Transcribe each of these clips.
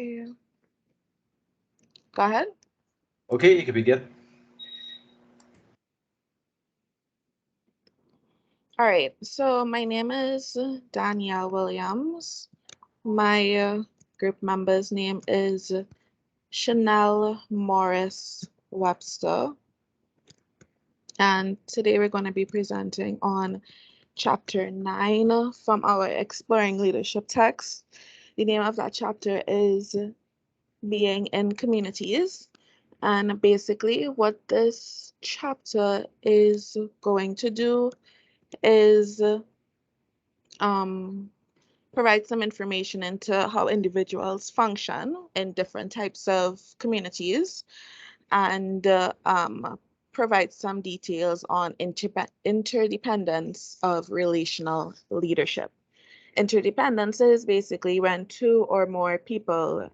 Okay, go ahead. Okay, you can begin. All right, so my name is Danielle Williams. My group member's name is Chanel Morris Webster. And today we're going to be presenting on chapter 9 from our Exploring Leadership text. The name of that chapter is Being in Communities. And basically, what this chapter is going to do is um, provide some information into how individuals function in different types of communities and provide some details on interdependence of relational leadership. Interdependence is basically when two or more people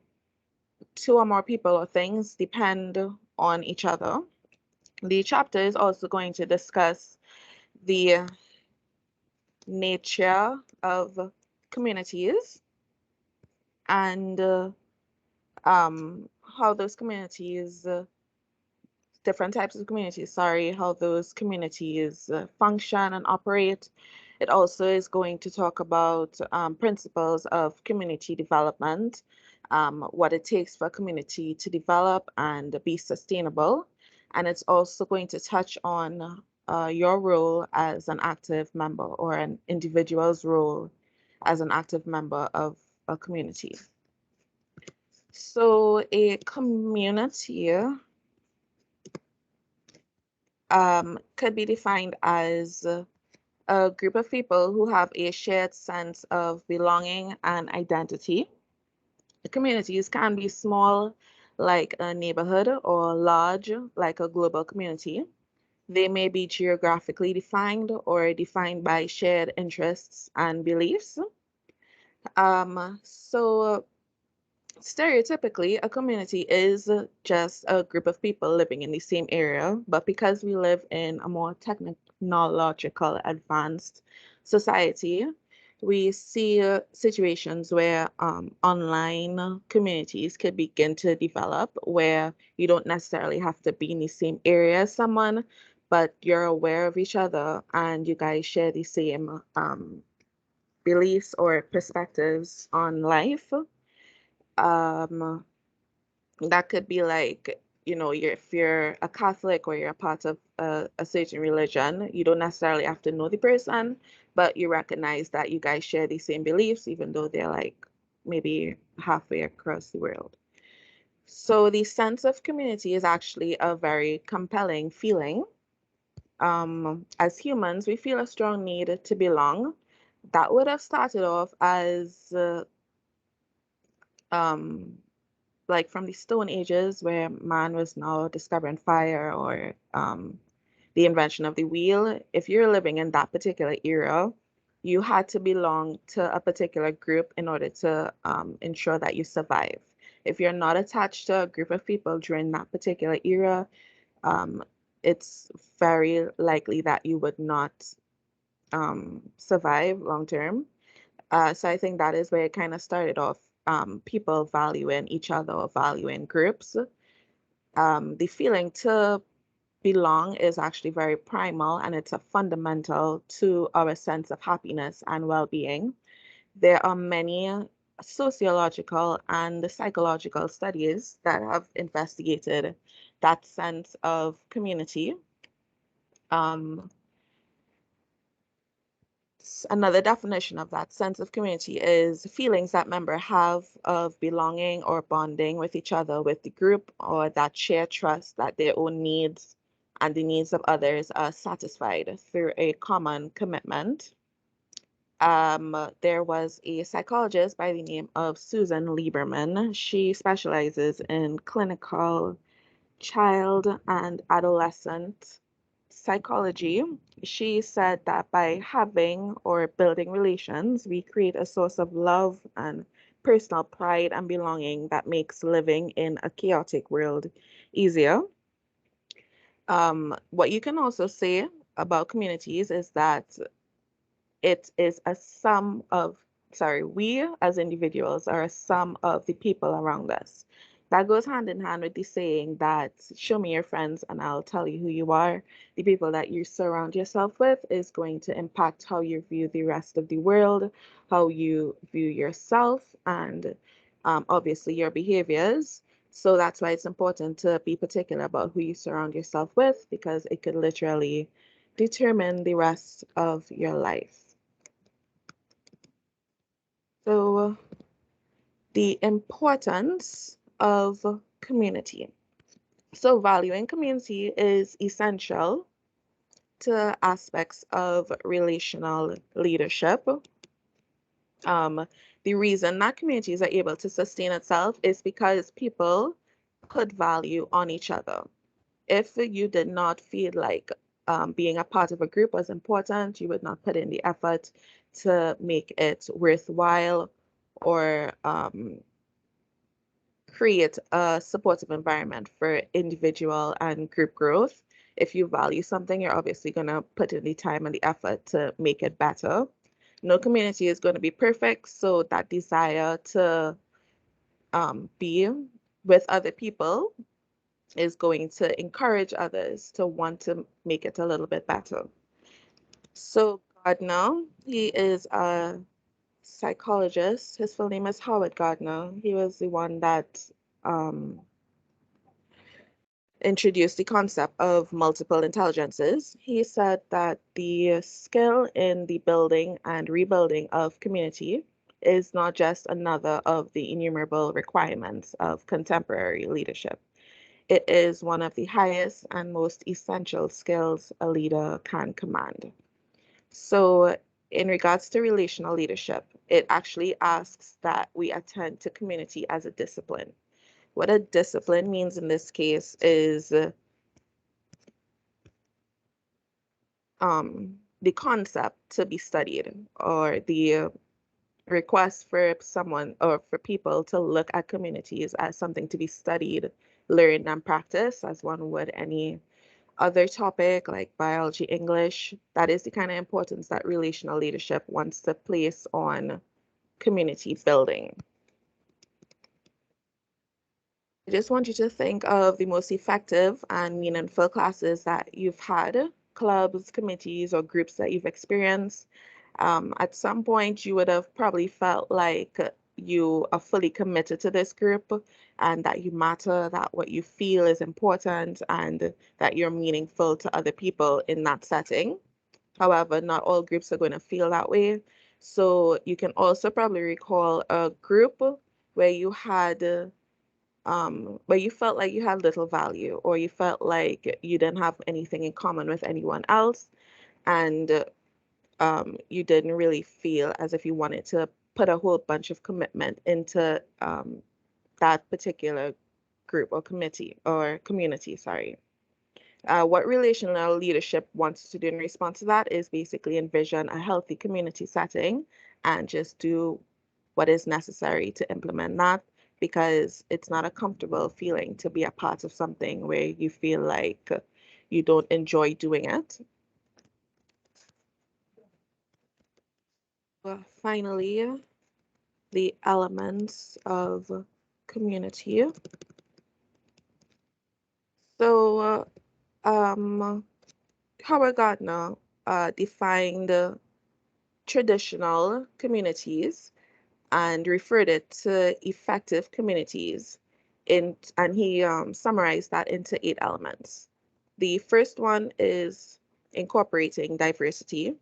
or things depend on each other. The chapter is also going to discuss the nature of communities and how those communities, different types of communities, sorry, how those communities function and operate. It also is going to talk about principles of community development, what it takes for a community to develop and be sustainable. And it's also going to touch on your role as an active member or an individual's role as an active member of a community. So a community could be defined as a group of people who have a shared sense of belonging and identity. The communities can be small, like a neighborhood, or large, like a global community. They may be geographically defined or defined by shared interests and beliefs. So stereotypically, a community is just a group of people living in the same area, but because we live in a more technological, advanced society, we see situations where online communities could begin to develop where you don't necessarily have to be in the same area as someone, but you're aware of each other and you guys share the same beliefs or perspectives on life. Um, that could be like, if you're a Catholic or you're a part of a certain religion, you don't necessarily have to know the person, but you recognize that you guys share the same beliefs, even though they're like maybe halfway across the world. So the sense of community is actually a very compelling feeling. As humans, we feel a strong need to belong. That would have started off as um, like from the Stone Ages, where man was now discovering fire or the invention of the wheel. If you're living in that particular era, you had to belong to a particular group in order to ensure that you survive. If you're not attached to a group of people during that particular era, um, it's very likely that you would not survive long term. So I think that is where it kind of started off, people valuing each other or valuing groups. The feeling to belong is actually very primal and it's a fundamental to our sense of happiness and well-being. There are many sociological and psychological studies that have investigated that sense of community. Um, Another definition of that sense of community is feelings that members have of belonging or bonding with each other, with the group, or that share trust that their own needs and the needs of others are satisfied through a common commitment. There was a psychologist by the name of Susan Lieberman. She specializes in clinical child and adolescent psychology. She said that by having or building relations, we create a source of love and personal pride and belonging that makes living in a chaotic world easier. What you can also say about communities is that it is a sum of we as individuals are a sum of the people around us. That goes hand in hand with the saying that show me your friends and I'll tell you who you are. The people that you surround yourself with is going to impact how you view the rest of the world, how you view yourself, and obviously your behaviors. So that's why it's important to be particular about who you surround yourself with because it could literally determine the rest of your life. So, the importance of community. So, valuing community is essential to aspects of relational leadership. Um, the reason that communities are able to sustain itself is because people put value on each other. If you did not feel like being a part of a group was important, you would not put in the effort to make it worthwhile or create a supportive environment for individual and group growth. If you value something, you're obviously going to put in the time and the effort to make it better. No community is going to be perfect, so that desire to be with other people is going to encourage others to want to make it a little bit better. So Gardner, he is a psychologist. His full name is Howard Gardner. He was the one that um, introduced the concept of multiple intelligences. He said that the skill in the building and rebuilding of community is not just another of the innumerable requirements of contemporary leadership. It is one of the highest and most essential skills a leader can command. So, in regards to relational leadership, it actually asks that we attend to community as a discipline. What a discipline means in this case is the concept to be studied or the request for someone or for people to look at communities as something to be studied, learned, and practiced as one would any other topic like biology, English. That is the kind of importance that relational leadership wants to place on community building. I just want you to think of the most effective and meaningful classes that you've had, clubs, committees, or groups that you've experienced. At some point, you would have probably felt like you are fully committed to this group and that you matter, that what you feel is important, and that you're meaningful to other people in that setting. However, not all groups are going to feel that way. So you can also probably recall a group where you had where you felt like you had little value or you felt like you didn't have anything in common with anyone else and you didn't really feel as if you wanted to put a whole bunch of commitment into that particular group or committee or community, sorry. What relational leadership wants to do in response to that is basically envision a healthy community setting and just do what is necessary to implement that because it's not a comfortable feeling to be a part of something where you feel like you don't enjoy doing it. Finally, the elements of community. So, Howard Gardner defined traditional communities and referred it to effective communities and he summarized that into 8 elements. The first one is incorporating diversity.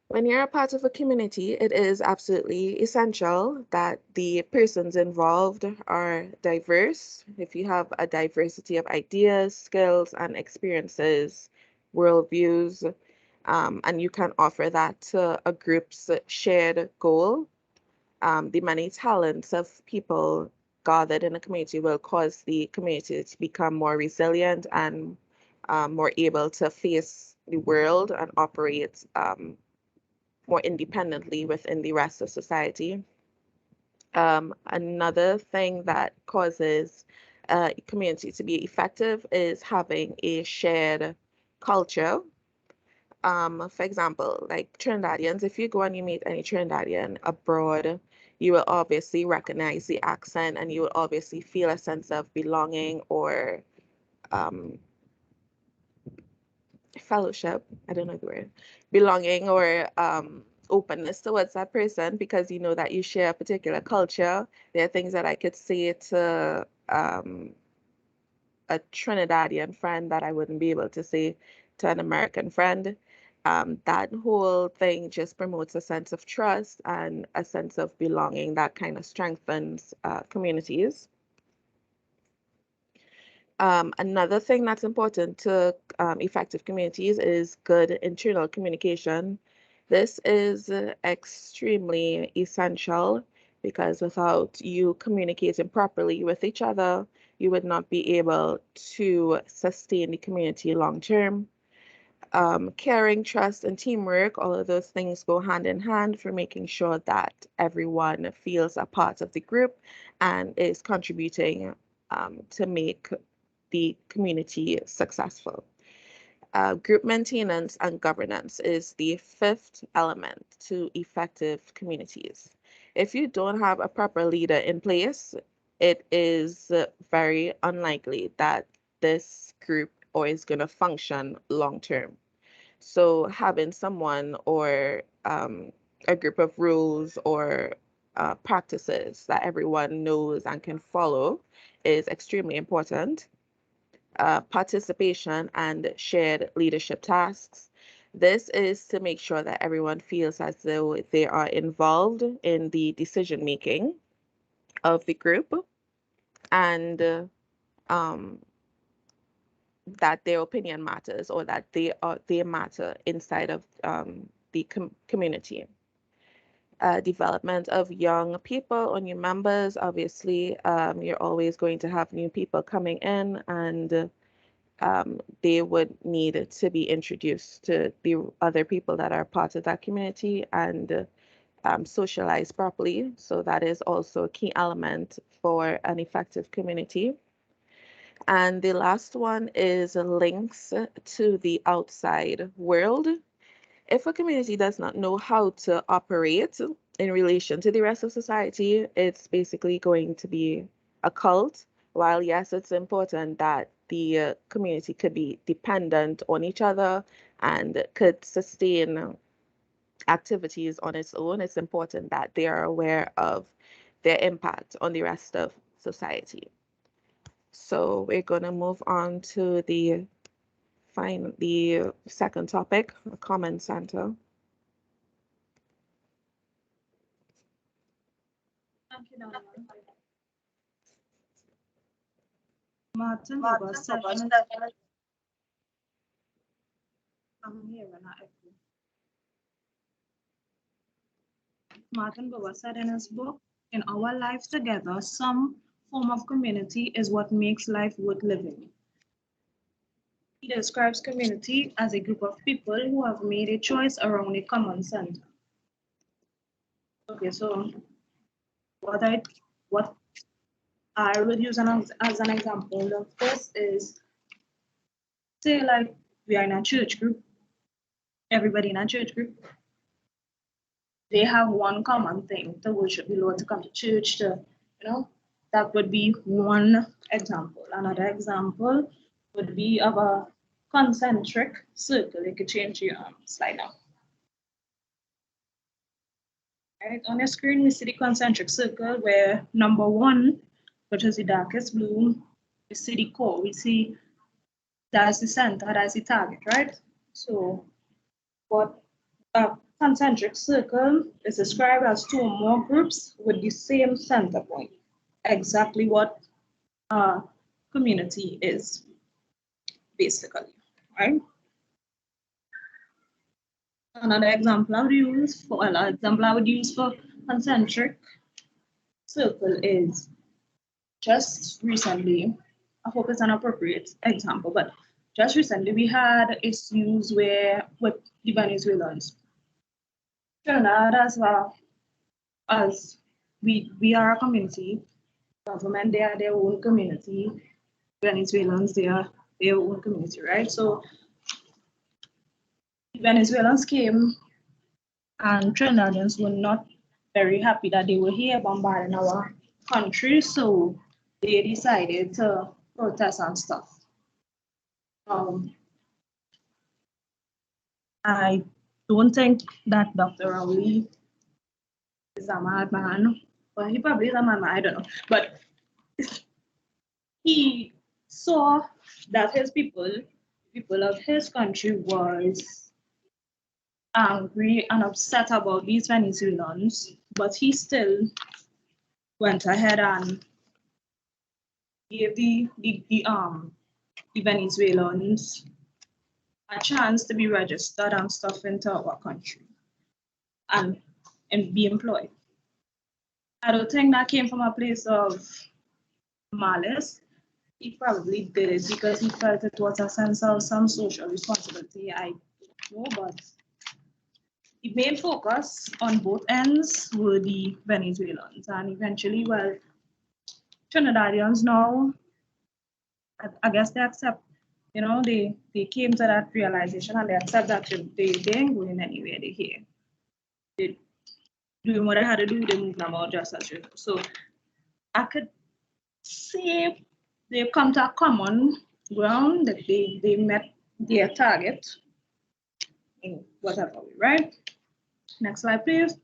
When you're a part of a community, it is absolutely essential that the persons involved are diverse. If you have a diversity of ideas, skills, and experiences, worldviews, and you can offer that to a group's shared goal, the many talents of people gathered in a community will cause the community to become more resilient and more able to face the world and operate more independently within the rest of society. Another thing that causes a community to be effective is having a shared culture. For example, like Trinidadians, if you go and you meet any Trinidadian abroad, you will obviously recognize the accent and you will obviously feel a sense of belonging or um, fellowship. I don't know the word, belonging or openness towards that person because you know that you share a particular culture. There are things that I could say to a Trinidadian friend that I wouldn't be able to say to an American friend. That whole thing just promotes a sense of trust and a sense of belonging that kind of strengthens communities. Another thing that's important to effective communities is good internal communication. This is extremely essential because without you communicating properly with each other, you would not be able to sustain the community long term. Caring, trust, and teamwork, all of those things go hand in hand for making sure that everyone feels a part of the group and is contributing to make the community successful. Group maintenance and governance is the fifth element to effective communities. If you don't have a proper leader in place, it is very unlikely that this group or is going to function long term. So having someone or a group of rules or practices that everyone knows and can follow is extremely important. Participation and shared leadership tasks. This is to make sure that everyone feels as though they are involved in the decision making of the group and um, that their opinion matters or that they matter inside of the community. Development of young people or new members. Obviously, you're always going to have new people coming in and they would need to be introduced to the other people that are part of that community and socialized properly. So that is also a key element for an effective community. And the last one is links to the outside world. If a community does not know how to operate in relation to the rest of society, it's basically going to be a cult. While yes, it's important that the community could be dependent on each other and could sustain activities on its own, it's important that they are aware of their impact on the rest of society. So we're going to move on to the second topic, a common center. Thank you, Donna. Martin, the bus session. I'm here when I echo. Martin Bowa said in his book, "In our lives together, some form of community is what makes life worth living." He describes community as a group of people who have made a choice around a common center. Okay, so what what I would use as an example of this is, say like we are in a church group, everybody in a church group, they have one common thing to worship the Lord, to come to church, that would be one example. Another example would be of a concentric circle. You could change your slide now. Right, on your screen, we see the concentric circle where number one, which is the darkest blue, we see the core. We see that's the center, that's the target, right? So what a concentric circle is described as two or more groups with the same center point. Exactly what a community is, basically, right? Another example I would use for concentric circle is just recently. I hope it's an appropriate example, but just recently we had issues where with the Venezuelans. Trinidad as well as we are a community. Government, they are their own community. Venezuelans, they are their own community, right? So Venezuelans came and Trinidadians were not very happy that they were here bombarding our country, so they decided to protest and stuff. I don't think that Dr. Rowley is a madman. Well, he probably is a madman, I don't know. But he saw that his people of his country was angry and upset about these Venezuelans, but he still went ahead and gave the Venezuelans a chance to be registered and stuff into our country and be employed. I don't think that came from a place of malice. He probably did it because he felt it was a sense of some social responsibility. I don't know, but the main focus on both ends were the Venezuelans, and eventually, well, Trinidadians now, I guess they accept, they came to that realization and they accept that they ain't going anywhere. They're here. They doing what I had to do. They moved about just as usual. So I could say they've come to a common ground that they met their target in whatever way, right? Next slide, please.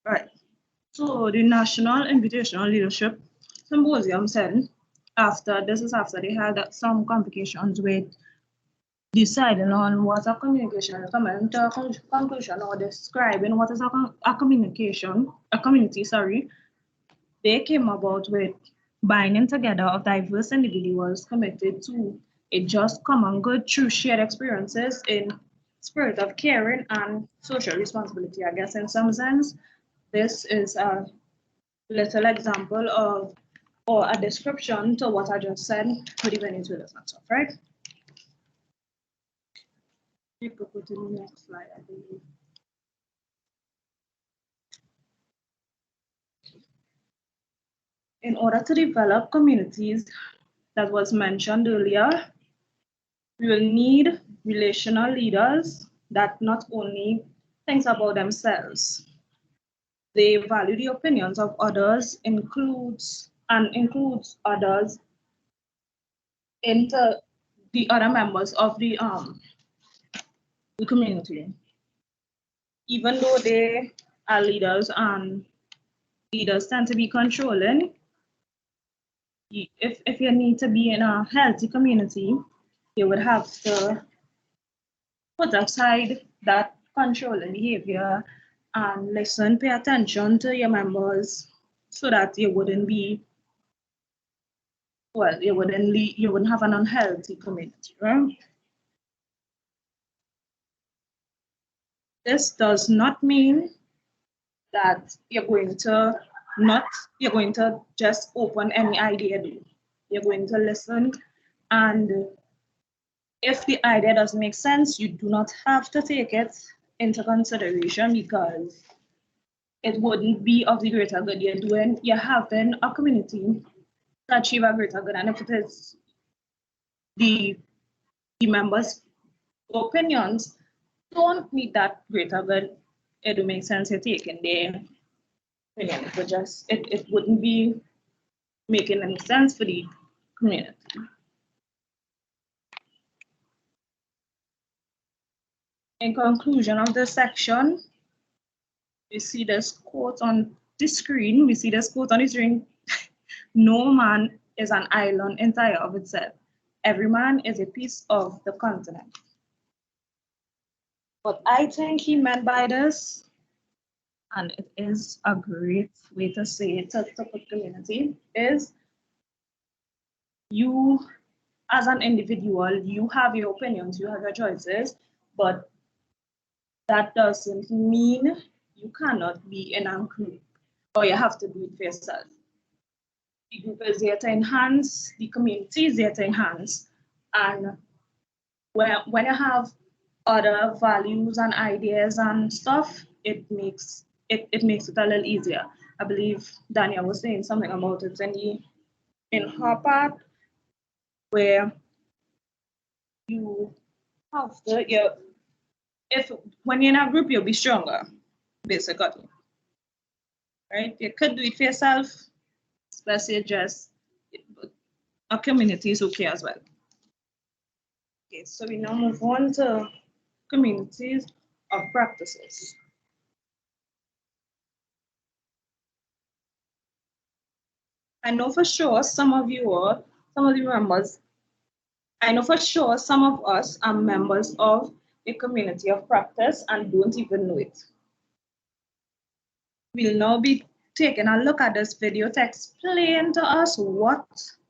Right. So the National Invitational Leadership Symposium said after they had some complications with deciding on what a communication is, coming to a conclusion or describing what is a community, sorry, they came about with binding together of diverse individuals committed to a just common good through shared experiences in spirit of caring and social responsibility. I guess in some sense, this is a little example of or a description to what I just said with the Venezuelans and stuff, right? You could put in the next slide, I believe. In order to develop communities that was mentioned earlier, we will need relational leaders that not only think about themselves, they value the opinions of others, includes others into the other members of the community. Even though they are leaders and leaders tend to be controlling, if you need to be in a healthy community, you would have to put aside that controlling behavior and listen, pay attention to your members so that you wouldn't be, well, you wouldn't have an unhealthy community, right? This does not mean that you're going to just open any idea. You're going to listen, and if the idea doesn't make sense, you do not have to take it into consideration because it wouldn't be of the greater good. You're having a community to achieve a greater good. And if it is the members' opinions don't meet that greater good, it would make sense you're taking their opinion. It wouldn't be making any sense for the community. In conclusion of this section, we see this quote on the screen. No man is an island entire of itself. Every man is a piece of the continent. What I think he meant by this, and it is a great way to say it to put community, is you as an individual, you have your opinions, you have your choices, but that doesn't mean you cannot be in a group or you have to do it for yourself. The group is there to enhance, the community is there to enhance. And when you have other values and ideas and stuff, it makes it a little easier. I believe Danielle was saying something about it in her part, where you have to, if when you're in a group, you'll be stronger, basically, right? You could do it for yourself, especially just a community is okay as well. Okay, so we now move on to communities of practices. I know for sure some of the members, I know for sure some of us are members of a community of practice and don't even know it. We'll now be taking a look at this video to explain to us what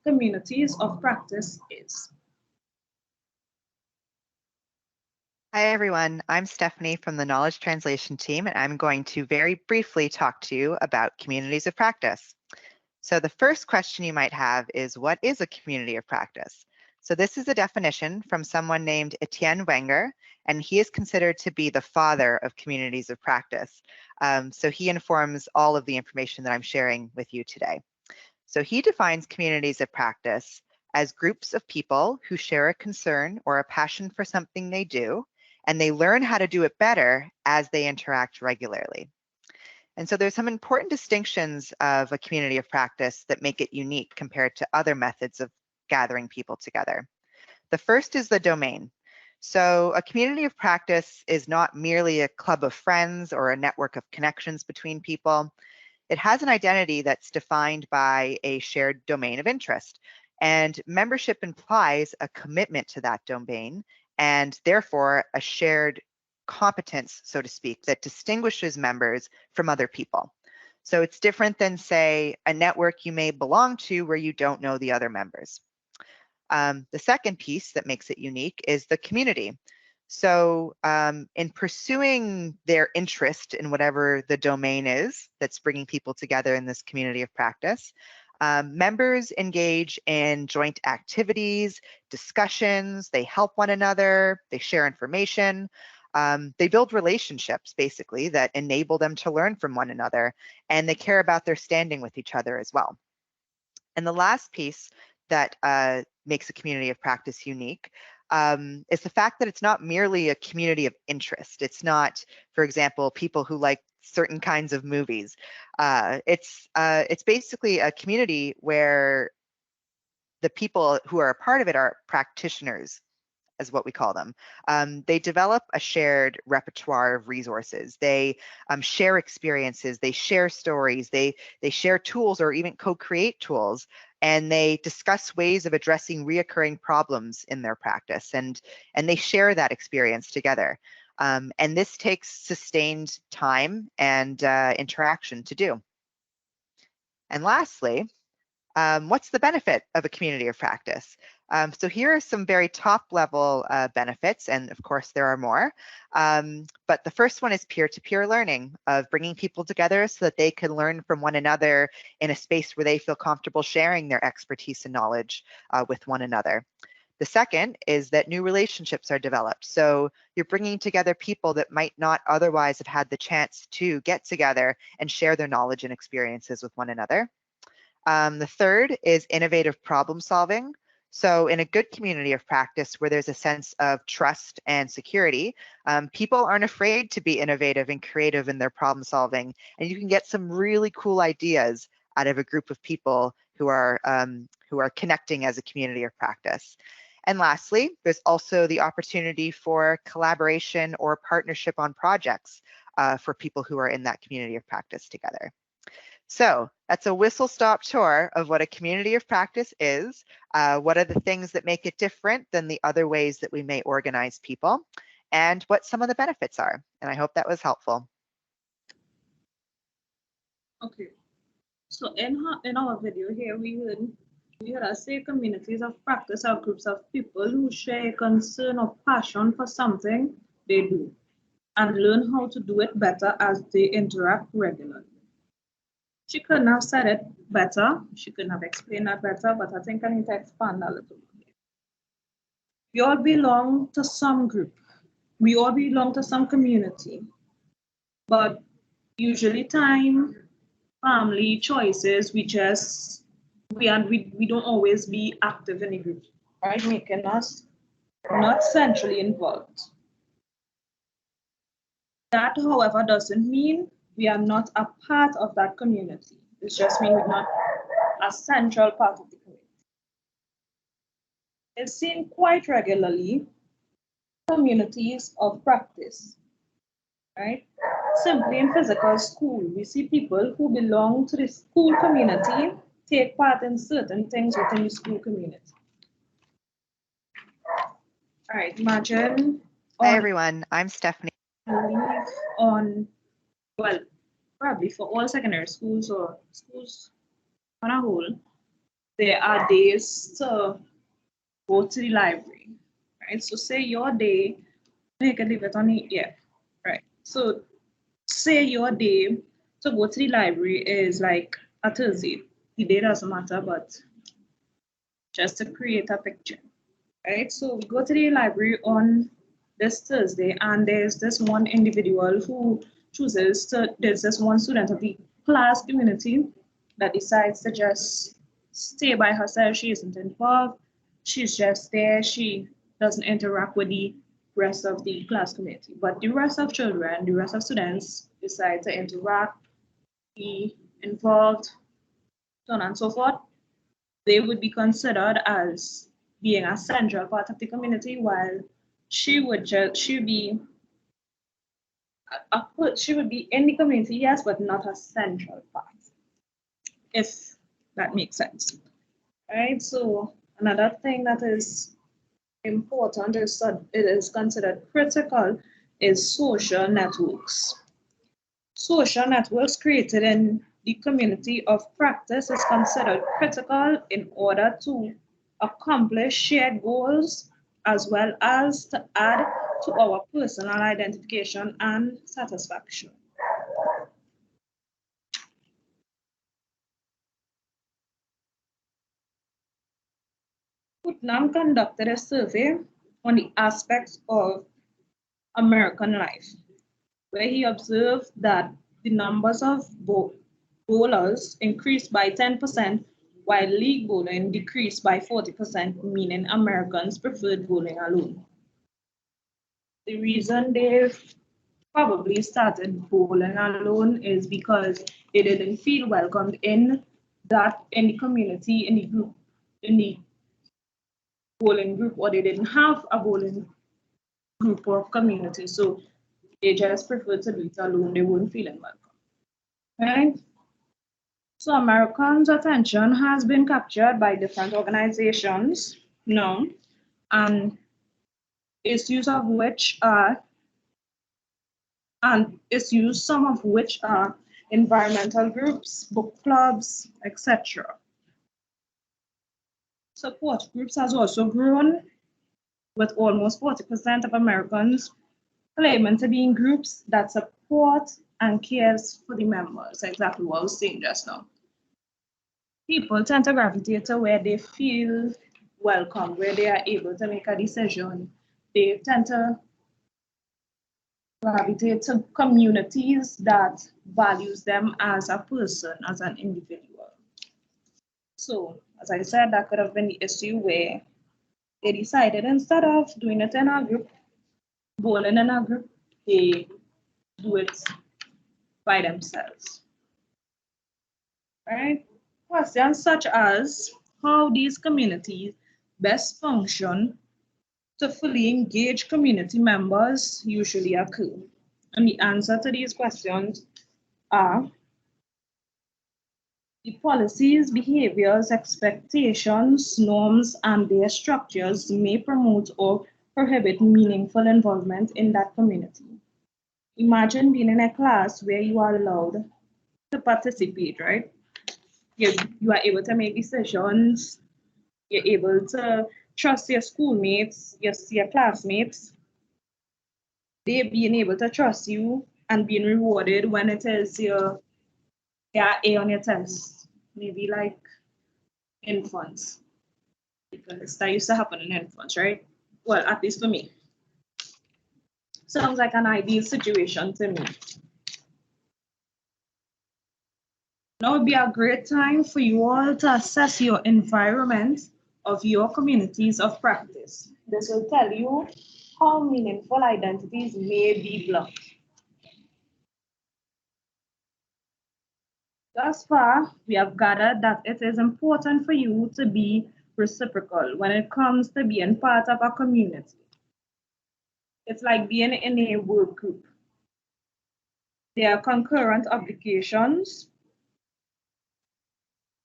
communities of practice is. Hi, everyone. I'm Stephanie from the Knowledge Translation team, and I'm going to very briefly talk to you about communities of practice. So the first question you might have is, what is a community of practice? So this is a definition from someone named Etienne Wenger, and he is considered to be the father of communities of practice. So he informs all of the information that I'm sharing with you today. So he defines communities of practice as groups of people who share a concern or a passion for something they do, and they learn how to do it better as they interact regularly. And so there's some important distinctions of a community of practice that make it unique compared to other methods of gathering people together. The first is the domain. So a community of practice is not merely a club of friends or a network of connections between people. It has an identity that's defined by a shared domain of interest. And membership implies a commitment to that domain and therefore a shared competence, so to speak, that distinguishes members from other people. So it's different than, say, a network you may belong to where you don't know the other members. The second piece that makes it unique is the community. So in pursuing their interest in whatever the domain is that's bringing people together in this community of practice, members engage in joint activities, discussions, they help one another, they share information, they build relationships basically that enable them to learn from one another, and they care about their standing with each other as well. And the last piece that makes a community of practice unique is the fact that it's not merely a community of interest. It's not, for example, people who like certain kinds of movies. It's basically a community where the people who are a part of it are practitioners, is what we call them. They develop a shared repertoire of resources. They share experiences, they share stories, they share tools or even co-create tools, and they discuss ways of addressing reoccurring problems in their practice, and they share that experience together. And this takes sustained time and interaction to do. And lastly, what's the benefit of a community of practice? So here are some very top level benefits, and of course there are more. But the first one is peer-to-peer learning, of bringing people together so that they can learn from one another in a space where they feel comfortable sharing their expertise and knowledge with one another. The second is that new relationships are developed. So you're bringing together people that might not otherwise have had the chance to get together and share their knowledge and experiences with one another. The third is innovative problem solving. So in a good community of practice where there's a sense of trust and security, people aren't afraid to be innovative and creative in their problem solving, and you can get some really cool ideas out of a group of people who are connecting as a community of practice. And lastly, there's also the opportunity for collaboration or partnership on projects for people who are in that community of practice together. So that's a whistle-stop tour of what a community of practice is. What are the things that make it different than the other ways that we may organize people, and what some of the benefits are. And I hope that was helpful. Okay, so in our video here, we heard us say communities of practice are groups of people who share a concern or passion for something they do and learn how to do it better as they interact regularly. She couldn't have said it better. She couldn't have explained that better, but I think I need to expand a little bit. We all belong to some group. We all belong to some community. But usually time family choices, we don't always be active in the group, right? Making us not centrally involved. That, however, doesn't mean we are not a part of that community. It just means we're not a central part of the community. It's seen quite regularly communities of practice, right? Simply in physical school, we see people who belong to the school community take part in certain things within the school community. All right, imagine Hi on everyone, I'm Stephanie. leave on, well, probably for all secondary schools or schools on a whole, there are days to go to the library, right? So say your day, you can leave it on the, yeah, right. So say your day to go to the library is like a Thursday. The day doesn't matter, but just to create a picture, right? So we go to the library on this Thursday, and there's this one individual who chooses to, there's this one student of the class community that decides to just stay by herself. She isn't involved. She's just there. She doesn't interact with the rest of the class community. But the rest of children, the rest of students decide to interact, be involved, so on and so forth. They would be considered as being a central part of the community, while she would be she would be in the community, yes, but not a central part, if that makes sense. Right. So another thing that is important is that it is considered critical is social networks. Social networks created in the community of practice is considered critical in order to accomplish shared goals as well as to add to our personal identification and satisfaction. Putnam conducted a survey on the aspects of American life, where he observed that the numbers of bowlers increased by 10%, while league bowling decreased by 40%, meaning Americans preferred bowling alone. The reason they've probably started bowling alone is because they didn't feel welcomed in the community, in the group, in the bowling group, or they didn't have a bowling group or community. So they just preferred to do it alone. They weren't feeling welcome. Right? So Americans' attention has been captured by different organizations now, and issues of which are some of which are environmental groups, book clubs, etc. Support groups has also grown, with almost 40% of Americans claiming to be in groups that support and cares for the members, exactly what I was saying just now. People tend to gravitate to where they feel welcome, where they are able to make a decision. They tend to gravitate to communities that values them as a person, as an individual. So, as I said, that could have been the issue where they decided instead of doing it in a group, bowling in a group, they do it by themselves. Right? Questions such as how these communities best function to fully engage community members usually occur. And the answer to these questions are the policies, behaviors, expectations, norms, and their structures may promote or prohibit meaningful involvement in that community. Imagine being in a class where you are allowed to participate, right? You are able to make decisions, you're able to trust your schoolmates, your classmates, they being able to trust you and being rewarded when it is your A on your test. Maybe like infants, because that used to happen in infants, right? Well, at least for me. Sounds like an ideal situation to me. Now would be a great time for you all to assess your environment of your communities of practice. This will tell you how meaningful identities may be blocked. Thus far, we have gathered that it is important for you to be reciprocal when it comes to being part of a community. It's like being in a work group. There are concurrent obligations,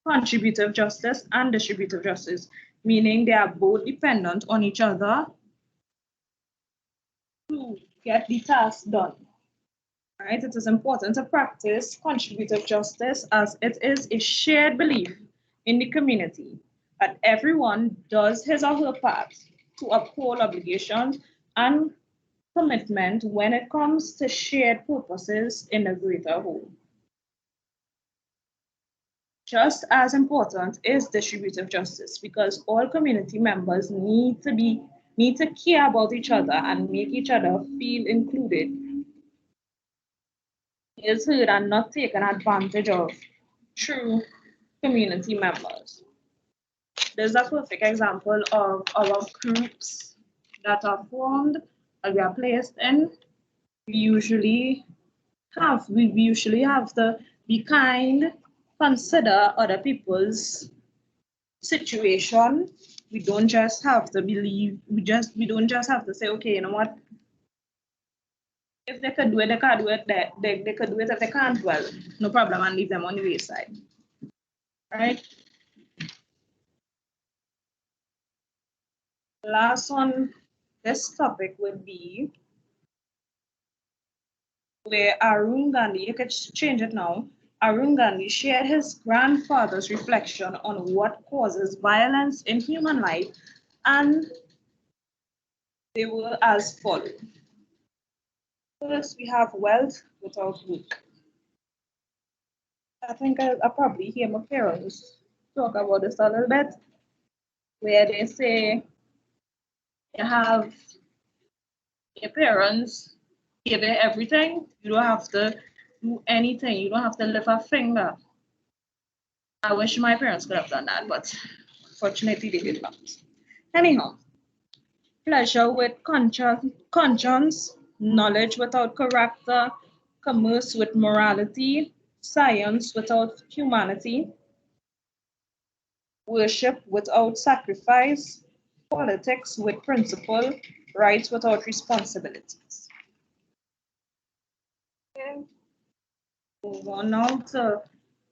contributive justice and distributive justice, meaning they are both dependent on each other to get the task done. Right? It is important to practice contributive justice as it is a shared belief in the community that everyone does his or her part to uphold obligations and commitment when it comes to shared purposes in a greater whole. Just as important is distributive justice because all community members need to care about each other and make each other feel included, is heard and not taken advantage of through community members. There's a perfect example of our groups that are formed and we are placed in. We usually have to be kind, consider other people's situation. We don't just have to believe, we don't just have to say, okay, you know what? If they could do it, they can do it. They could do it. If they can't, well, no problem, and leave them on the wayside. Right? Last on this topic would be where Arun Gandhi, you could change it now. Arun Gandhi shared his grandfather's reflection on what causes violence in human life, and they were as follows. First, we have wealth without work. I think I probably hear my parents talk about this a little bit, where they say you have your parents give you everything, you don't have to do anything, you don't have to lift a finger. I wish my parents could have done that, but fortunately they did not. Anyhow, pleasure with conscience, knowledge without character, commerce with morality, science without humanity, worship without sacrifice, politics with principle, rights without responsibilities. Okay. Move on now to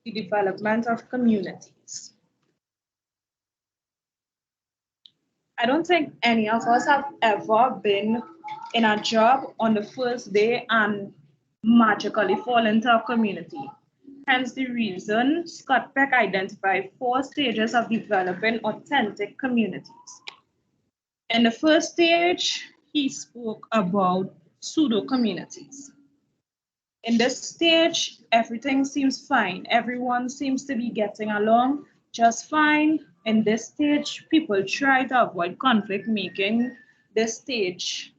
the development of communities. I don't think any of us have ever been in a job on the first day and magically fall into a community. Hence the reason Scott Peck identified 4 stages of developing authentic communities. In the first stage, he spoke about pseudo-communities. In this stage, everything seems fine. Everyone seems to be getting along just fine. In this stage, people try to avoid conflict, making this stage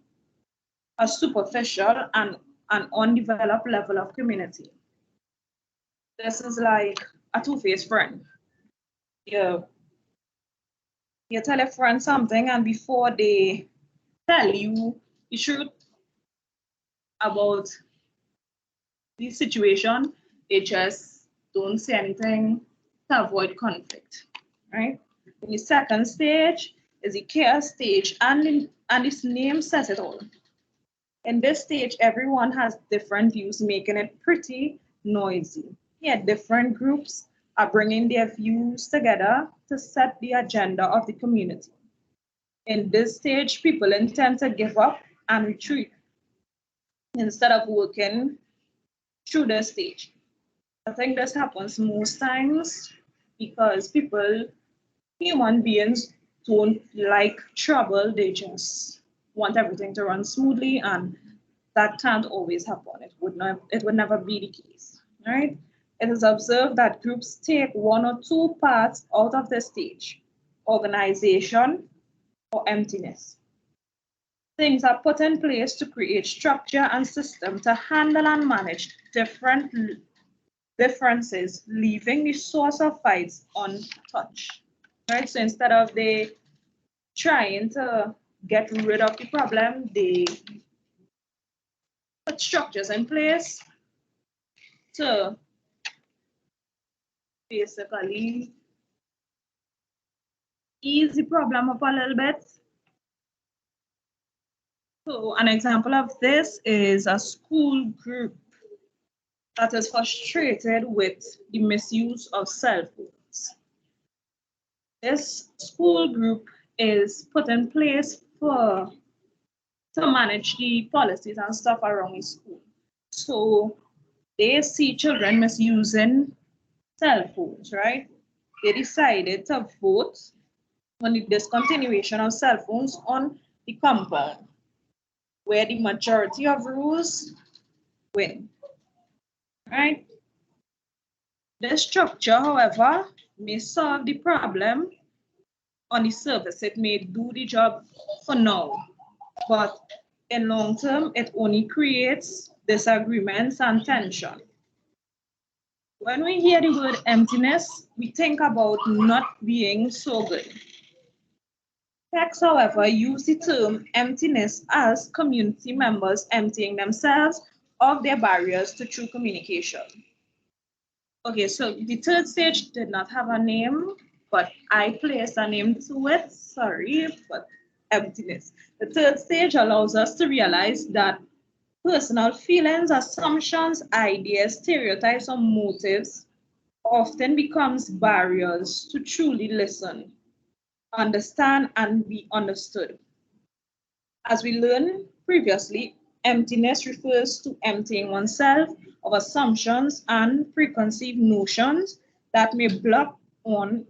a superficial and an undeveloped level of community. This is like a two-faced friend. You, you tell a friend something, and before they tell you the truth about the situation, they just don't say anything to avoid conflict, right? The second stage is the chaos stage, and its name says it all. In this stage, everyone has different views, making it pretty noisy. Yet different groups are bringing their views together to set the agenda of the community. In this stage, people intend to give up and retreat instead of working through the stage. I think this happens most times because human beings, don't like trouble. They just want everything to run smoothly, and that can't always happen. It would never be the case, right? It is observed that groups take 1 or 2 parts out of the stage: organization or emptiness. Things are put in place to create structure and system to handle and manage different differences, leaving the source of fights untouched. Right? So instead of they trying to get rid of the problem, they put structures in place to basically ease the problem up a little bit. So an example of this is a school group that is frustrated with the misuse of cell phones. This school group is put in place to manage the policies and stuff around the school. So they see children misusing cell phones, right? They decided to vote on the discontinuation of cell phones on the compound, where the majority of rules win, right? This structure, however, may solve the problem on the surface. It may do the job for now, but in long term, it only creates disagreements and tension. When we hear the word emptiness, we think about not being so good. Texts, however, use the term emptiness as community members emptying themselves of their barriers to true communication. Okay, so the third stage did not have a name, but I placed a name to it. Sorry, but emptiness. The third stage allows us to realize that personal feelings, assumptions, ideas, stereotypes, or motives often becomes barriers to truly listen, understand, and be understood. As we learned previously, emptiness refers to emptying oneself of assumptions and preconceived notions that may block one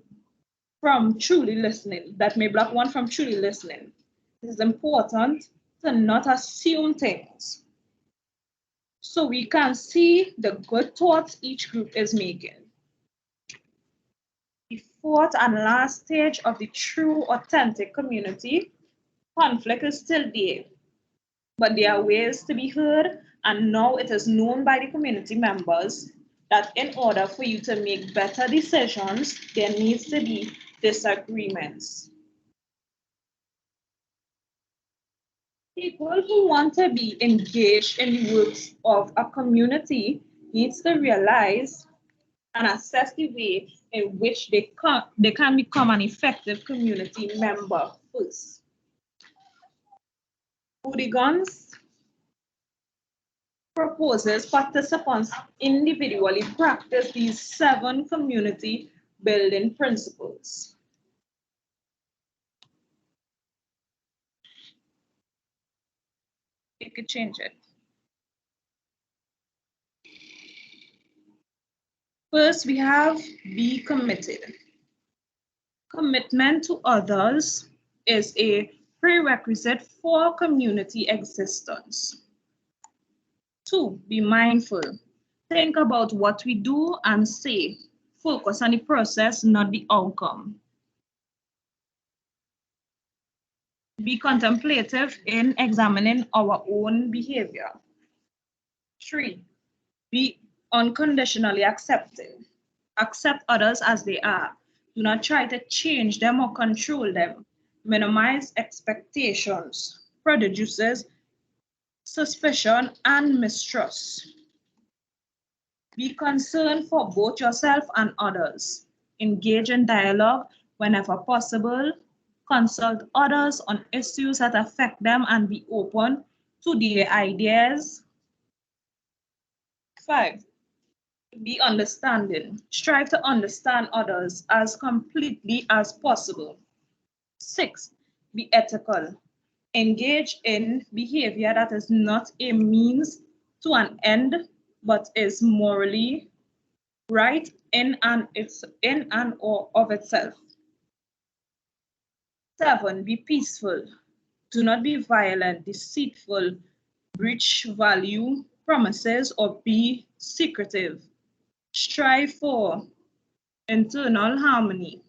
from truly listening, It is important to not assume things so we can see the good thoughts each group is making. The fourth and last stage of the true authentic community, conflict is still there, but there are ways to be heard, and now it is known by the community members that in order for you to make better decisions, there needs to be disagreements. People who want to be engaged in the works of a community needs to realize and assess the way in which they can become an effective community member first. Hooligans proposes participants individually practice these 7 community building principles. You could change it. First, we have be committed. Commitment to others is a prerequisite for community existence. 2, be mindful. Think about what we do and say. Focus on the process, not the outcome. Be contemplative in examining our own behavior. 3, be unconditionally accepting. Accept others as they are. Do not try to change them or control them. Minimize expectations, produces suspicion and mistrust. Be concerned for both yourself and others. Engage in dialogue whenever possible. Consult others on issues that affect them and be open to their ideas. 5, be understanding. Strive to understand others as completely as possible. 6, be ethical. Engage in behavior that is not a means to an end, but is morally right in and of itself. 7, be peaceful. Do not be violent, deceitful, breach value promises, or be secretive. Strive for internal harmony.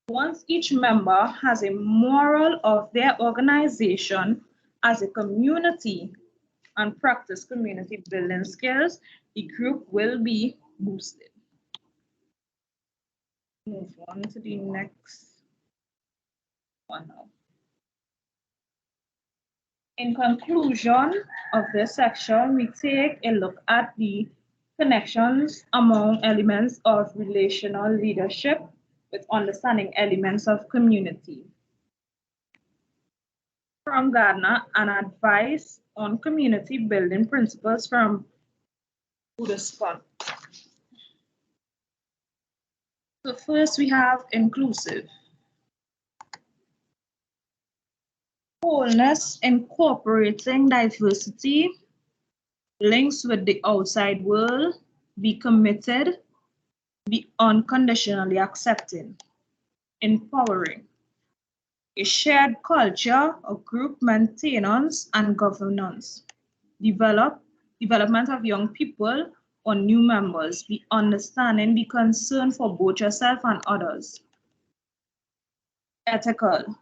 Once each member has a moral of their organization as a community, and practice community building skills, the group will be boosted. Move on to the next one now. In conclusion of this section, we take a look at the connections among elements of relational leadership with understanding elements of community. From Gardner, an advice on community building principles from Udascon. So first we have inclusive. Wholeness, incorporating diversity, links with the outside world, be committed, be unconditionally accepting, empowering, a shared culture of group maintenance and governance, development of young people or new members, be understanding, be concerned for both yourself and others, ethical,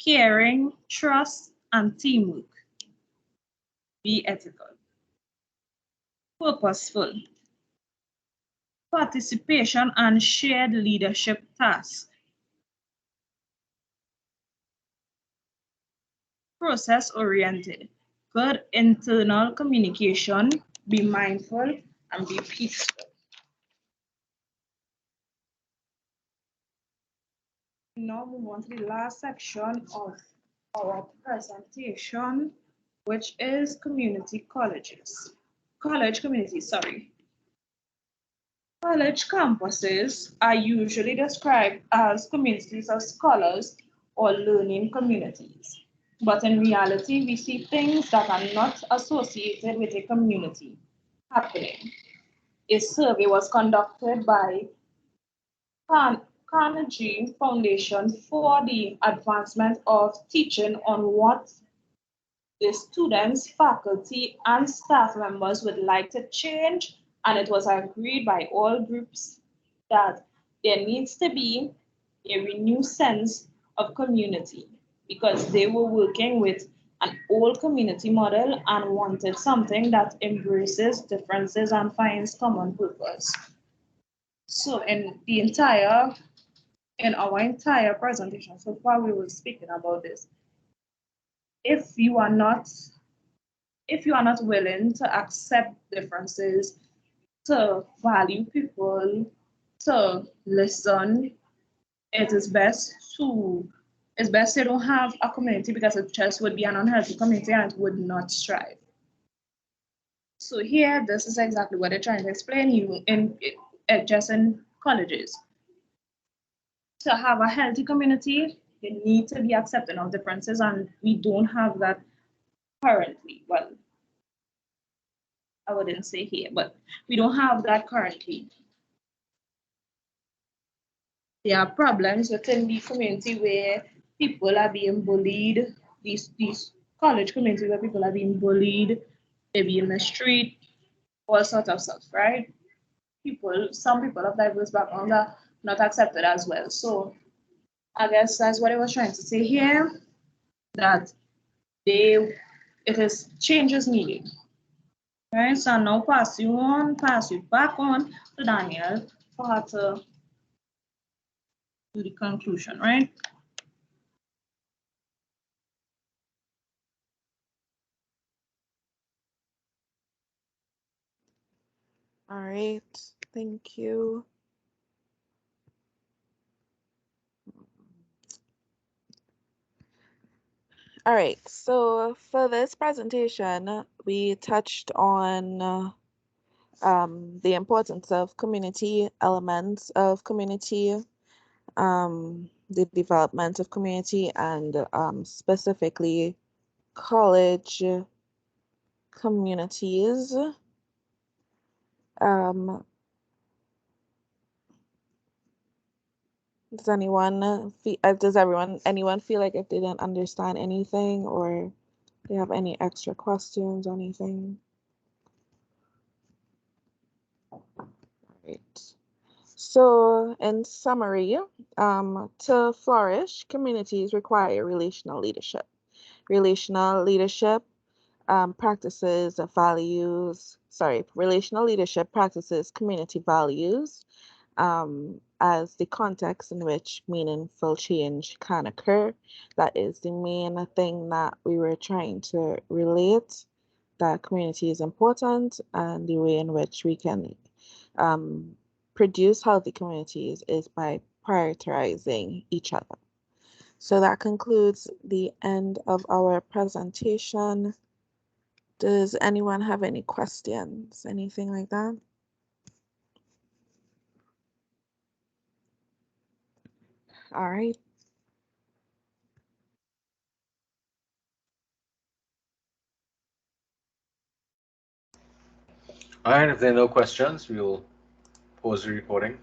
caring, trust, and teamwork, be ethical, purposeful, participation and shared leadership tasks, process-oriented, good internal communication, be mindful, and be peaceful. Now move on to the last section of our presentation, which is community colleges. College communities, sorry. College campuses are usually described as communities of scholars or learning communities. But in reality, we see things that are not associated with a community happening. A survey was conducted by Carnegie Foundation for the Advancement of Teaching on what the students, faculty, and staff members would like to change, and it was agreed by all groups that there needs to be a renewed sense of community because they were working with an old community model and wanted something that embraces differences and finds common purpose. So in our entire presentation so far, we were speaking about this. If you are not willing to accept differences, to value people, to listen, it's best you don't have a community because it just would be an unhealthy community and it would not strive. So here, this is exactly what they're trying to explain you just in colleges. To have a healthy community, you need to be accepting of differences, and we don't have that currently. Well, I wouldn't say here, but we don't have that currently. There are problems within the community where people are being bullied, these college communities where people are being bullied, they be in the street, all sorts of stuff, right? Some people of diverse backgrounds are not accepted as well. So I guess that's what I was trying to say here, that it is changes needed. Right, so now pass you back on to Daniel for her to do the conclusion, right? All right, thank you. All right, so for this presentation, we touched on the importance of community, elements of community, the development of community, and specifically college communities. Um, does anyone feel like if they didn't understand anything or they have any extra questions or anything? Right. So, in summary, to flourish, communities require relational leadership. Relational leadership practices values, sorry, relational leadership practices community values as the context in which meaningful change can occur. That is the main thing that we were trying to relate, that community is important, and the way in which we can produce healthy communities is by prioritizing each other. So that concludes the end of our presentation. Does anyone have any questions? Anything like that? All right. All right, if there are no questions, we will pause the recording.